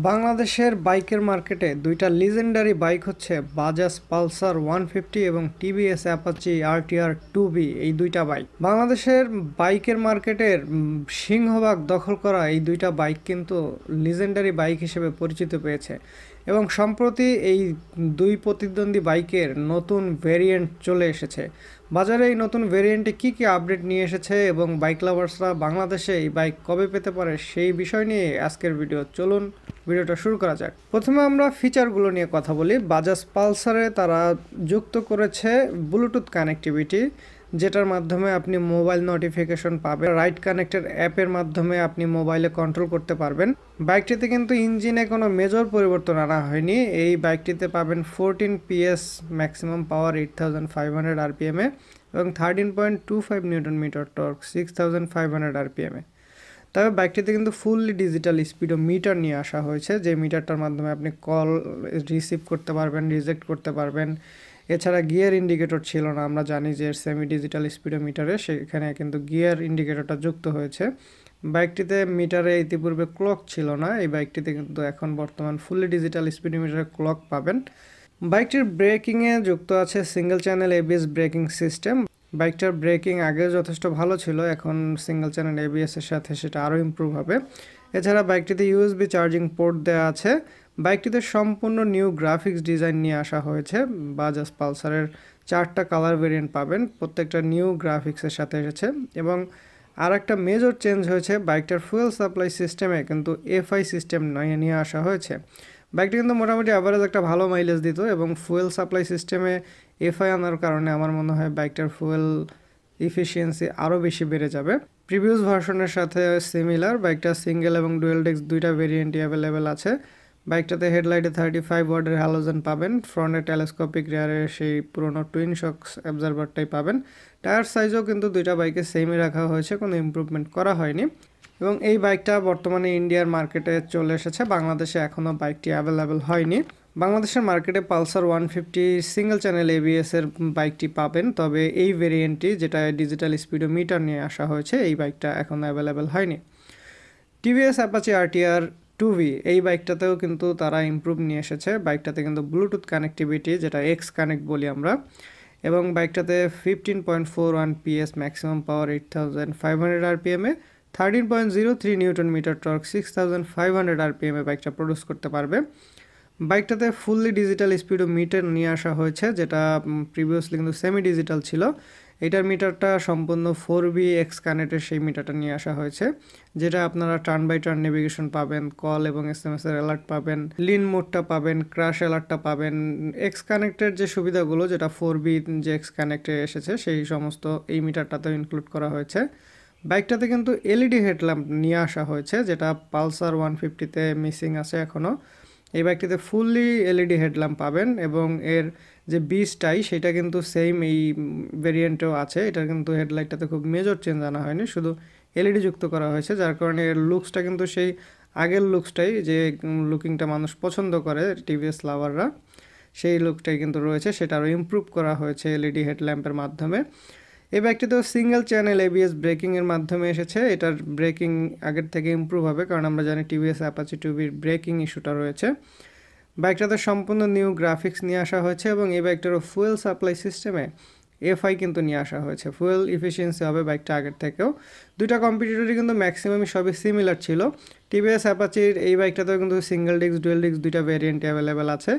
বাংলাদেশের বাইকের মার্কেটে দুইটা লিজেন্ডারি বাইক হচ্ছে বাজাজ পালসার 150 এবং টিভিএস অ্যাপাচি আরটিআর 2B। এই দুইটা বাইক বাংলাদেশের বাইকের মার্কেটের সিংহভাগ দখল করা এই দুইটা বাইক কিন্তু লিজেন্ডারি বাইক হিসেবে পরিচিত পেয়েছে এবং সম্প্রতি এই দুই প্রতিদ্বন্দ্বী বাইকের নতুন ভেরিয়েন্ট চলে এসেছে বাজারে। এই নতুন ভেরিয়েন্টে কী কী আপডেট নিয়ে এসেছে এবং বাইক লাভার্সরা বাংলাদেশে এই বাইক কবে পেতে পারে সেই বিষয় নিয়ে আজকের ভিডিও। চলুন ভিডিওটা শুরু করা যাক। প্রথমে আমরা ফিচারগুলো নিয়ে কথা বলি। বাজাজ পালসারে তারা যুক্ত করেছে ব্লুটুথ কানেক্টিভিটি, যেটার মাধ্যমে আপনি মোবাইল নোটিফিকেশন পাবেন। রাইড কানেক্টেড অ্যাপের মাধ্যমে আপনি মোবাইলে কন্ট্রোল করতে পারবেন। বাইকটিতে কিন্তু ইঞ্জিনে কোনো মেজর পরিবর্তন আনা হয়নি। এই বাইকটিতে পাবেন 14 PS ম্যাক্সিমাম পাওয়ার 8500 RPM এ এবং 13.25 নিউটন মিটার টর্ক 6500 RPM এ। তবে বাইকটিতে কিন্তু ফুললি ডিজিটাল স্পিডোমিটার নিয়ে আসা হয়েছে, যে মিটারটার মাধ্যমে আপনি কল রিসিভ করতে পারবেন, রিজেক্ট করতে পারবেন। এছাড়া গিয়ার ইন্ডিকেটর ছিল না, আমরা জানি যে সেমি ডিজিটাল স্পিডোমিটারে সেখানে কিন্তু গিয়ার ইন্ডিকেটরটা যুক্ত হয়েছে। বাইকটিতে মিটারে ইতিপূর্বে ক্লক ছিল না, এই বাইকটিতে কিন্তু এখন বর্তমান ফুললি ডিজিটাল স্পিডোমিটারে ক্লক পাবেন। বাইকটির ব্রেকিংয়ে যুক্ত আছে single channel ABS braking system. বাইকটার ব্রেকিং আগে যথেষ্ট ভালো ছিল, এখন সিঙ্গেল চ্যানেল ABS এর সাথে সেটা আরও ইমপ্রুভ হবে। এছাড়া বাইকটিতে USB চার্জিং পোর্ট দেওয়া আছে। বাইকটিতে সম্পূর্ণ নিউ গ্রাফিক্স ডিজাইন নিয়ে আসা হয়েছে। বাজাজ পালসারের 4টা কালার ভেরিয়েন্ট পাবেন, প্রত্যেকটা নিউ গ্রাফিক্সের সাথে এসেছে। এবং আর একটা মেজর চেঞ্জ হয়েছে, বাইকটার ফুয়েল সাপ্লাই সিস্টেমে কিন্তু FI সিস্টেম নিয়ে আসা হয়েছে। বাইকটি কিন্তু মোটামুটি অ্যাভারেজ একটা ভালো মাইলেজ দিত এবং ফুয়েল সাপ্লাই সিস্টেমে FI আনার কারণে আমার মনে হয় বাইকটার ফুয়েল ইফিসিয়েন্সি আরও বেশি বেড়ে যাবে। প্রিভিয়াস ভার্সনের সাথে সিমিলার, বাইকটা সিঙ্গেল এবং ডুয়েল ডেক্স দুইটা ভেরিয়েন্টই অ্যাভেলেবেল আছে। বাইকটাতে হেডলাইটে 35 ওয়াটের হ্যালোজেন পাবেন, ফ্রন্টে টেলিস্কোপিক রিয়ারে সেই পুরোনো টুইন শক্স অ্যাবজারভারটাই পাবেন। টায়ার সাইজও কিন্তু দুইটা বাইকে সেমই রাখা হয়েছে, কোনো ইমপ্রুভমেন্ট করা হয়নি। এবং এই বাইকটা বর্তমানে ইন্ডিয়ার মার্কেটে চলে এসেছে, বাংলাদেশে এখনও বাইকটি অ্যাভেলেবেল হয়নি। বাংলাদেশের মার্কেটে পালসার 150 সিঙ্গেল চ্যানেল ABS এর বাইকটি পাবেন, তবে এই ভেরিয়েন্টটি যেটা ডিজিটাল স্পিডোমিটার নিয়ে আসা হয়েছে এই বাইকটা এখনও অ্যাভেলেবেল হয়নি। টিভিএস অ্যাপাচি আরটিআর 2B এই বাইকটাতেও কিন্তু তারা ইমপ্রুভ নিয়ে এসেছে। বাইকটাতে কিন্তু ব্লুটুথ কানেক্টিভিটি, যেটা এক্স কানেক্ট বলি আমরা, এবং বাইকটাতে 15.41 PS ম্যাক্সিমাম পাওয়ার 8500 RPM এ 13.03 নিউটন মিটার টর্ক 6500 RPM এ বাইকটা প্রডিউস করতে পারবে। বাইকটাতে ফুললি ডিজিটাল স্পিডোমিটার নিয়ে আসা হয়েছে, যেটা প্রিভিয়াসলি কিন্তু সেমি ডিজিটাল ছিল। এটার মিটারটা সম্পূর্ণ 4B এক্স কানেক্টের সেই মিটারটা নিয়ে আসা হয়েছে, যেটা আপনারা টার্ন বাই টার্ন নেভিগেশন পাবেন, কল এবং SMS এর অ্যালার্ট পাবেন, লিন মোডটা পাবেন, ক্র্যাশ অ্যালার্টটা পাবেন। এক্স কানেক্টের যে সুবিধাগুলো যেটা 4B যে এক্স কানেক্টে এসেছে সেই সমস্ত এই মিটারটাতেও ইনক্লুড করা হয়েছে। বাইকটাতে কিন্তু LED হেডল্যাম্প নিয়ে আসা হয়েছে, যেটা পালসার 150-তে মিসিং আছে এখনও। এই বাইকটিতে ফুললি LED হেডল্যাম্প পাবেন এবং এর যে বিস্টাই সেটা কিন্তু সেম এই ভেরিয়েন্টেও আছে। এটার কিন্তু হেডলাইটটাতে খুব মেজর চেঞ্জ আনা হয়নি, শুধু LED যুক্ত করা হয়েছে, যার কারণে এর লুকসটা কিন্তু সেই আগের লুকসটাই, যে লুকিংটা মানুষ পছন্দ করে টিভিএস লাভাররা, সেই লুকটাই কিন্তু রয়েছে। সেটা আরও ইমপ্রুভ করা হয়েছে LED হেডল্যাম্পের মাধ্যমে। এই বাইকটিতেও সিঙ্গেল চ্যানেল ABS ব্রেকিংয়ের মাধ্যমে এসেছে। এটার ব্রেকিং আগের থেকে ইমপ্রুভ হবে, কারণ আমরা জানি টিভিএস অ্যাপাচি 2Bর ব্রেকিং ইস্যুটা রয়েছে। বাইকটাতে সম্পূর্ণ নিউ গ্রাফিক্স নিয়ে আসা হয়েছে এবং এই বাইকটারও ফুয়েল সাপ্লাই সিস্টেমে FI কিন্তু নিয়ে আসা হয়েছে। ফুয়েল ইফিসিয়েন্সি হবে বাইকটা আগের থেকেও। দুইটা কম্পিটিটরই কিন্তু ম্যাক্সিমামই সবই সিমিলার ছিল। টিভিএস অ্যাপাচির এই বাইকটাতেও কিন্তু সিঙ্গেল ডিস্ক ডুয়েল ডিস্ক দুইটা ভেরিয়েন্ট অ্যাভেলেবেল আছে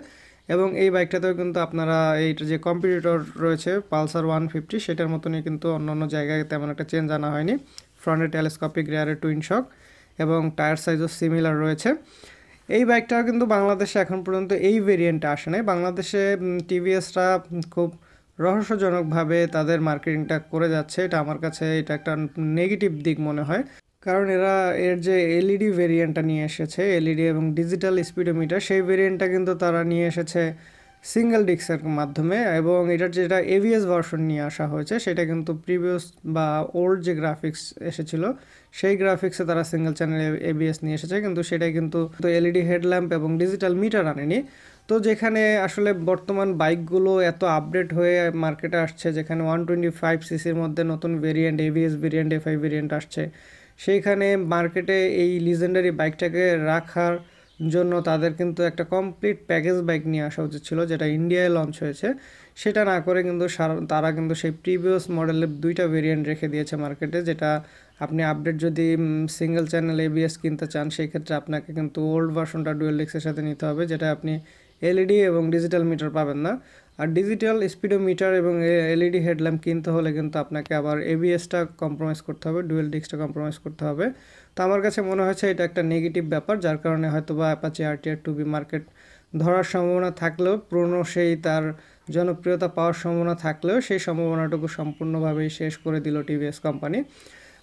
এবং এই বাইকটাতেও কিন্তু আপনারা এইটা যে কম্পিটিটর রয়েছে পালসার 150 সেটার মতনই কিন্তু অন্য জায়গায় তেমন একটা চেঞ্জ আনা হয়নি। ফ্রন্টে টেলিস্কোপিক রিয়ারে টুইন শক এবং টায়ার সাইজও সিমিলার রয়েছে। এই বাইকটাও কিন্তু বাংলাদেশে এখন পর্যন্ত এই ভেরিয়েন্টটা আসে নাই। বাংলাদেশে টিভিএসরা খুব রহস্যজনকভাবে তাদের মার্কেটিংটা করে যাচ্ছে, এটা আমার কাছে এটা একটা নেগেটিভ দিক মনে হয়, কারণ এর যে LED ভেরিয়েন্টটা নিয়ে এসেছে, LED এবং ডিজিটাল স্পিডোমিটার, সেই ভেরিয়েন্টটা কিন্তু তারা নিয়ে এসেছে সিঙ্গেল ডিস্কের মাধ্যমে এবং এটার যেটা ABS ভার্সন নিয়ে আসা হয়েছে সেটা কিন্তু প্রিভিয়াস বা ওল্ড যে গ্রাফিক্স এসেছিল সেই গ্রাফিক্সে তারা সিঙ্গেল চ্যানেল ABS নিয়ে এসেছে, কিন্তু সেটাই কিন্তু LED হেডল্যাম্প এবং ডিজিটাল মিটার আনেনি। তো যেখানে আসলে বর্তমান বাইকগুলো এত আপডেট হয়ে মার্কেটে আসছে, যেখানে 125cc-র মধ্যে নতুন variant ABS variant FI variant আসছে, সেইখানে মার্কেটে এই লিজেন্ডারি বাইকটাকে রাখার জন্য তাদের কিন্তু একটা কমপ্লিট প্যাকেজ বাইক নিয়ে আসা উচিত ছিল, যেটা ইন্ডিয়ায় লঞ্চ হয়েছে। সেটা না করে কিন্তু তারা কিন্তু সেই প্রিভিয়াস মডেলের দুইটা ভেরিয়েন্ট রেখে দিয়েছে মার্কেটে, যেটা আপনি আপডেট যদি সিঙ্গেল চ্যানেল এবিএস কিনতে চান সেই ক্ষেত্রে আপনাকে কিন্তু ওল্ড ভার্সনটা ডুয়েল ডিস্কের সাথে নিতে হবে, যেটা আপনি এলইডি এবং ডিজিটাল মিটার পাবেন না। আর ডিজিটাল স্পিডোমিটার এবং এলইডি হেডল্যাম্প কিনতে হলে কিন্তু আপনাকে আবার এবিএসটা কম্প্রোমাইজ করতে হবে, ডুয়েল ডিস্কটা কম্প্রোমাইজ করতে হবে। তো আমার কাছে মনে হয়েছে এটা একটা নেগেটিভ ব্যাপার, যার কারণে হয়তো বা অ্যাপাচি আরটিআর 2B মার্কেট ধরার সম্ভাবনা থাকলেও, পুরনো সেই তার জনপ্রিয়তা পাওয়ার সম্ভাবনা থাকলেও সেই সম্ভাবনাটুকু সম্পূর্ণভাবেই শেষ করে দিল টিভিএস কোম্পানি।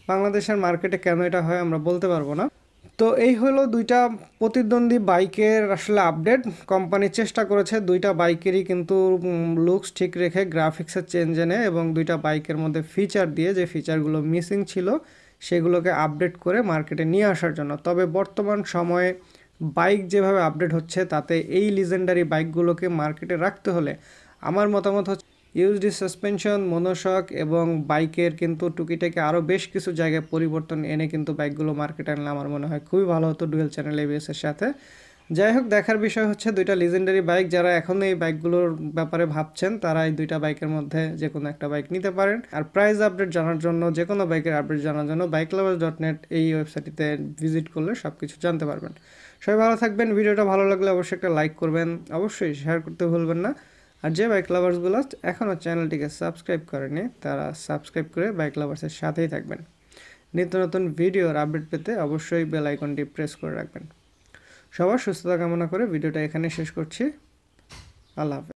বাংলাদেশের মার্কেটে কেন এটা হয় আমরা বলতে পারবো না। তো এই হলো দুইটা প্রতিদ্বন্দ্বী বাইকের আসলে আপডেট। কোম্পানি চেষ্টা করেছে দুইটা বাইকেরই কিন্তু লুকস ঠিক রেখে গ্রাফিক্সের চেঞ্জ এনে এবং দুইটা বাইকের মধ্যে ফিচার দিয়ে, যে ফিচারগুলো মিসিং ছিল সেগুলোকে আপডেট করে মার্কেটে নিয়ে আসার জন্য। তবে বর্তমান সময়ে বাইক যেভাবে আপডেট হচ্ছে তাতে এই লিজেন্ডারি বাইকগুলোকে মার্কেটে রাখতে হলে আমার মতামত হচ্ছে ইউএসডি সাসপেনশন, মনোশক এবং বাইকের কিন্তু টুকিটাকে আরও বেশ কিছু জায়গায় পরিবর্তন এনে কিন্তু বাইকগুলো মার্কেটে আনলে আমার মনে হয় খুবই ভালো হতো ডুয়েল চ্যানেল এবিএসের সাথে। যাই হোক, দেখার বিষয় হচ্ছে দুইটা লিজেন্ডারি বাইক, যারা এখন এই বাইকগুলোর ব্যাপারে ভাবছেন তারা এই দুইটা বাইকের মধ্যে যে কোনো একটা বাইক নিতে পারেন। আর প্রাইস আপডেট জানার জন্য, যে কোনো বাইকের আপডেট জানার জন্য BikeLovers.net এই ওয়েবসাইটটিতে ভিজিট করলে সব কিছু জানতে পারবেন। সবাই ভালো থাকবেন। ভিডিওটা ভালো লাগলে অবশ্যই একটা লাইক করবেন, অবশ্যই শেয়ার করতে ভুলবেন না। আর যে বাইক লাভার্সগুলো এখনও চ্যানেলটিকে সাবস্ক্রাইব করেনি তারা সাবস্ক্রাইব করে বাইক লাভার্সের সাথেই থাকবেন। নিত্য নতুন ভিডিওর আপডেট পেতে অবশ্যই বেল আইকনটি প্রেস করে রাখবেন। সবার সুস্থতা কামনা করে ভিডিওটা এখানে শেষ করছি। আল্লাহ হাফেজ।